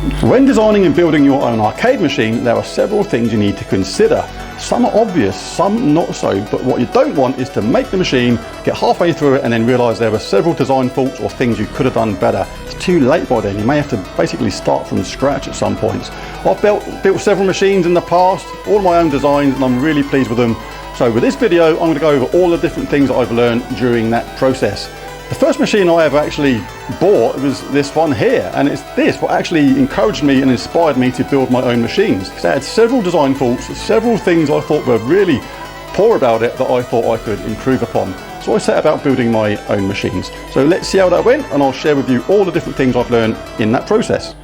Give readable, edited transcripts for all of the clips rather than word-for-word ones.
When designing and building your own arcade machine, there are several things you need to consider. Some are obvious, some not so, but what you don't want is to make the machine, get halfway through it and then realise there were several design faults or things you could have done better. It's too late by then, you may have to basically start from scratch at some points. I've built several machines in the past, all my own designs, and I'm really pleased with them. So with this video, I'm going to go over all the different things that I've learned during that process. The first machine I ever actually bought was this one here, and it's this what actually encouraged me and inspired me to build my own machines, because it had several design faults, several things I thought were really poor about it that I thought I could improve upon. So I set about building my own machines. So let's see how that went, and I'll share with you all the different things I've learned in that process.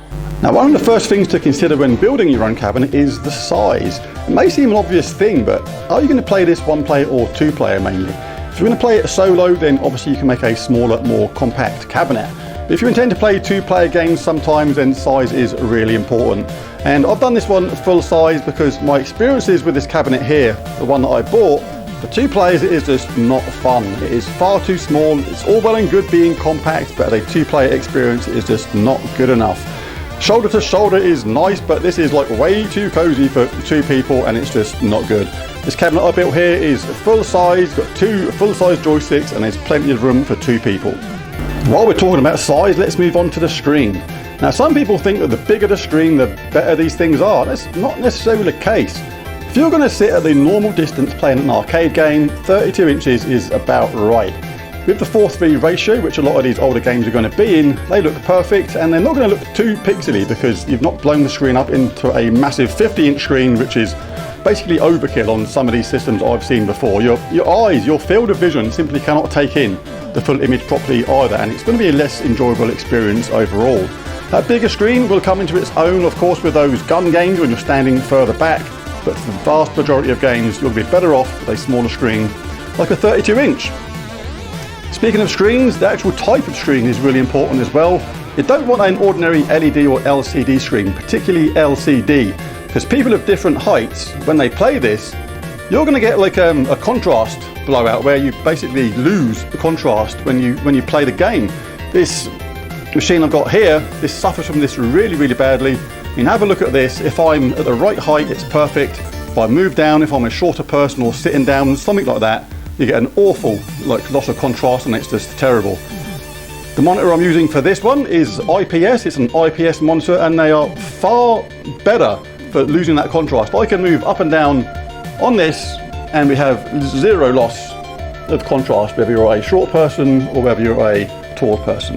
Now, one of the first things to consider when building your own cabinet is the size. It may seem an obvious thing, but are you going to play this one player or two player mainly? If you're going to play it solo, then obviously you can make a smaller, more compact cabinet. But if you intend to play two-player games sometimes, then size is really important. And I've done this one full size because my experiences with this cabinet here, the one that I bought, for two players it is just not fun. It is far too small. It's all well and good being compact, but a two-player experience is just not good enough. Shoulder to shoulder is nice, but this is like way too cozy for two people and it's just not good. This cabinet I built here is full size, got two full-size joysticks, and there's plenty of room for two people. While we're talking about size, let's move on to the screen. Now, some people think that the bigger the screen, the better these things are. That's not necessarily the case. If you're going to sit at the normal distance playing an arcade game, 32 inches is about right. With the 4:3 ratio, which a lot of these older games are going to be in, they look perfect, and they're not going to look too pixely because you've not blown the screen up into a massive 50-inch screen, which is basically overkill on some of these systems I've seen before. Your eyes, your field of vision simply cannot take in the full image properly either, and it's going to be a less enjoyable experience overall. That bigger screen will come into its own, of course, with those gun games when you're standing further back, but for the vast majority of games, you'll be better off with a smaller screen, like a 32-inch. Speaking of screens, the actual type of screen is really important as well. You don't want an ordinary LED or LCD screen, particularly LCD, because people of different heights, when they play this, you're going to get like a contrast blowout where you basically lose the contrast when you play the game. This machine I've got here, this suffers from this really, really badly. I mean, have a look at this. If I'm at the right height, it's perfect. If I move down, if I'm a shorter person or sitting down, something like that, you get an awful loss of contrast, and it's just terrible. The monitor I'm using for this one is IPS. It's an IPS monitor, and they are far better for losing that contrast. I can move up and down on this and we have zero loss of contrast, whether you're a short person or whether you're a tall person.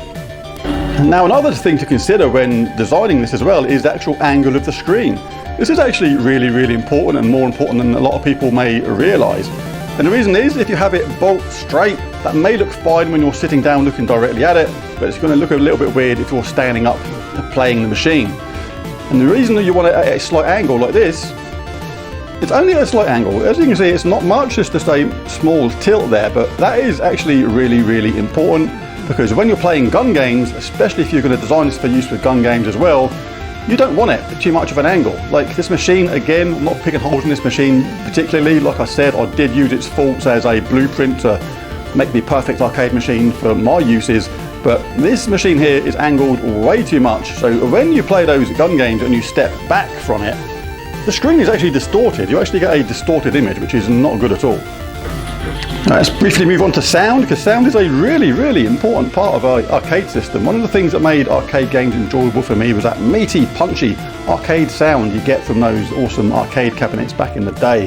Now, another thing to consider when designing this as well is the actual angle of the screen. This is actually really, really important, and more important than a lot of people may realise. And the reason is, if you have it bolt straight, that may look fine when you're sitting down looking directly at it, but it's going to look a little bit weird if you're standing up playing the machine. And the reason that you want it at a slight angle like this, it's only at a slight angle. As you can see, it's not much, it's just a small tilt there, but that is actually really, really important, because when you're playing gun games, especially if you're going to design this for use with gun games as well, you don't want it at too much of an angle. Like this machine, again, I'm not picking holes in this machine particularly. Like I said, I did use its faults as a blueprint to make the perfect arcade machine for my uses, but this machine here is angled way too much. So when you play those gun games and you step back from it, the screen is actually distorted. You actually get a distorted image, which is not good at all. Now, let's briefly move on to sound, because sound is a really, really important part of our arcade system. One of the things that made arcade games enjoyable for me was that meaty, punchy arcade sound you get from those awesome arcade cabinets back in the day.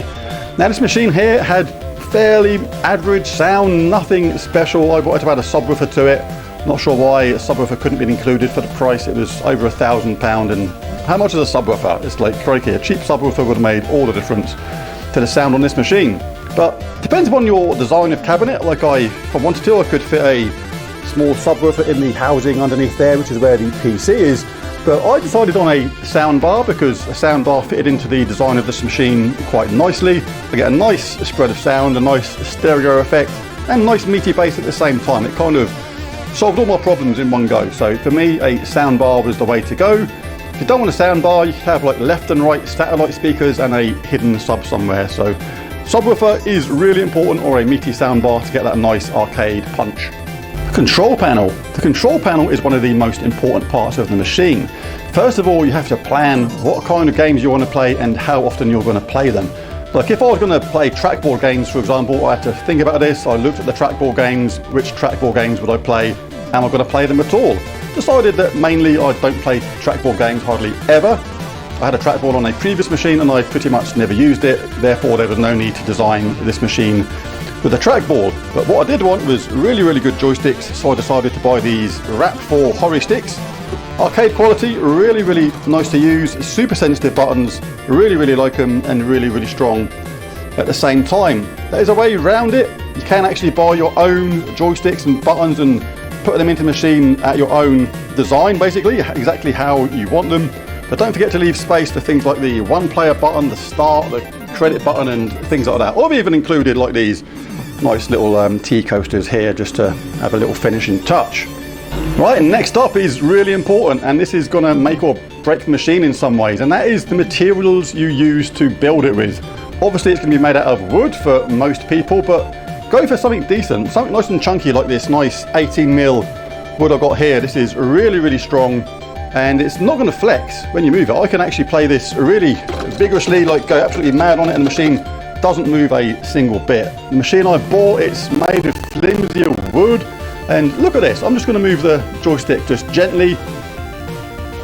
Now, this machine here had fairly average sound, nothing special. I wanted to add a subwoofer to it. Not sure why a subwoofer couldn't be included for the price. It was over £1,000, and how much is a subwoofer? It's like crikey, a cheap subwoofer would have made all the difference to the sound on this machine. But depends upon your design of cabinet. Like if I wanted to, I could fit a small subwoofer in the housing underneath there, which is where the PC is. But I decided on a sound bar because a sound bar fitted into the design of this machine quite nicely. I get a nice spread of sound, a nice stereo effect, and nice meaty bass at the same time. It kind of solved all my problems in one go. So for me, a sound bar was the way to go. If you don't want a sound bar, you can have like left and right satellite speakers and a hidden sub somewhere. So subwoofer is really important, or a meaty sound bar to get that nice arcade punch. Control panel. The control panel is one of the most important parts of the machine. First of all, you have to plan what kind of games you want to play and how often you're going to play them. Like if I was going to play trackball games, for example, I had to think about this. I looked at the trackball games, which trackball games would I play? Am I going to play them at all? Decided that mainly I don't play trackball games hardly ever. I had a trackball on a previous machine and I pretty much never used it, therefore there was no need to design this machine with a trackball. But what I did want was really good joysticks, so I decided to buy these Wrap 4 Hori sticks. Arcade quality, really nice to use, super sensitive buttons, really like them, and really strong at the same time. There's a way around it. You can actually buy your own joysticks and buttons and put them into the machine at your own design, basically, exactly how you want them. But don't forget to leave space for things like the one player button, the start, the credit button and things like that. Or I've even included like these nice little tea coasters here just to have a little finishing touch. Right, and next up is really important, and this is going to make or break the machine in some ways, and that is the materials you use to build it with. Obviously it's going to be made out of wood for most people, but go for something decent, something nice and chunky like this nice 18mm wood I've got here. This is really strong and it's not going to flex when you move it. I can actually play this really vigorously, like go absolutely mad on it, and the machine doesn't move a single bit. The machine I bought, it's made of flimsier wood. And look at this, I'm just going to move the joystick just gently,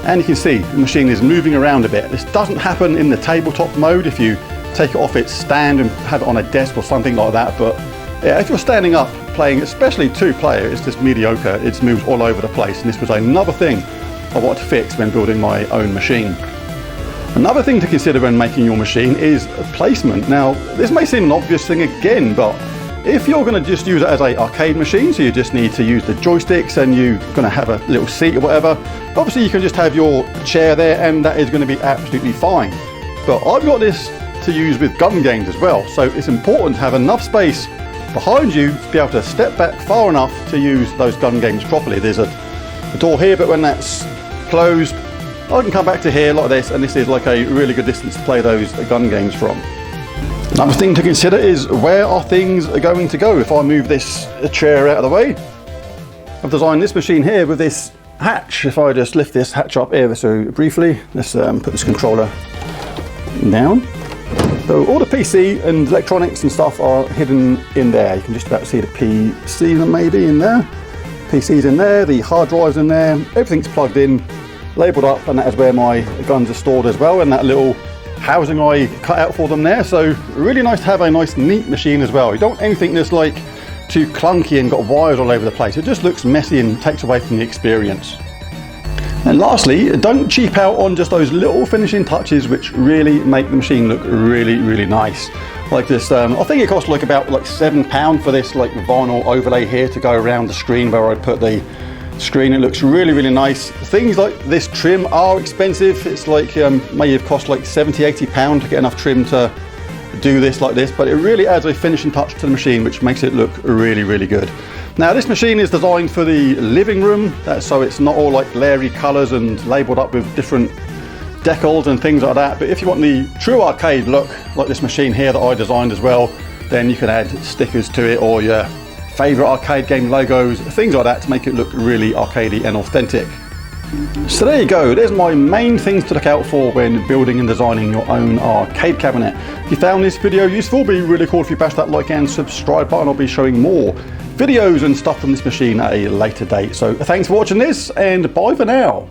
and you can see the machine is moving around a bit. This doesn't happen in the tabletop mode if you take it off its stand and have it on a desk or something like that, but yeah, if you're standing up playing, especially two-player, it's just mediocre. It moves all over the place, and this was another thing I wanted to fix when building my own machine. Another thing to consider when making your machine is placement. Now, this may seem an obvious thing again, but if you're going to just use it as an arcade machine, so you just need to use the joysticks and you're going to have a little seat or whatever, obviously you can just have your chair there and that is going to be absolutely fine. But I've got this to use with gun games as well, so it's important to have enough space behind you to be able to step back far enough to use those gun games properly. There's a door here, but when that's closed, I can come back to here like this, and this is like a really good distance to play those gun games from. Another thing to consider is where are things going to go if I move this chair out of the way. I've designed this machine here with this hatch. If I just lift this hatch up here so briefly, let's put this controller down. So all the PC and electronics and stuff are hidden in there. You can just about see the PC maybe in there. PC's in there, the hard drive's in there, everything's plugged in, labelled up, and that is where my guns are stored as well, and that little housing I cut out for them there. So really nice to have a nice neat machine as well. You don't want anything that's like too clunky and got wires all over the place. It just looks messy and takes away from the experience. And lastly, don't cheap out on just those little finishing touches which really make the machine look really nice. Like this, I think it cost like about £7 for this like vinyl overlay here to go around the screen where I put the screen. It looks really nice. Things like this trim are expensive. It's like may have cost like £70–80 to get enough trim to do this like this, but it really adds a finishing touch to the machine which makes it look really good. Now this machine is designed for the living room, so it's not all like glary colours and labelled up with different decals and things like that. But if you want the true arcade look like this machine here that I designed as well, then you can add stickers to it or your favourite arcade game logos, things like that to make it look really arcadey and authentic. So there you go, there's my main things to look out for when building and designing your own arcade cabinet. If you found this video useful, it'd be really cool if you bash that like and subscribe button. I'll be showing more videos and stuff from this machine at a later date. So thanks for watching this, and bye for now.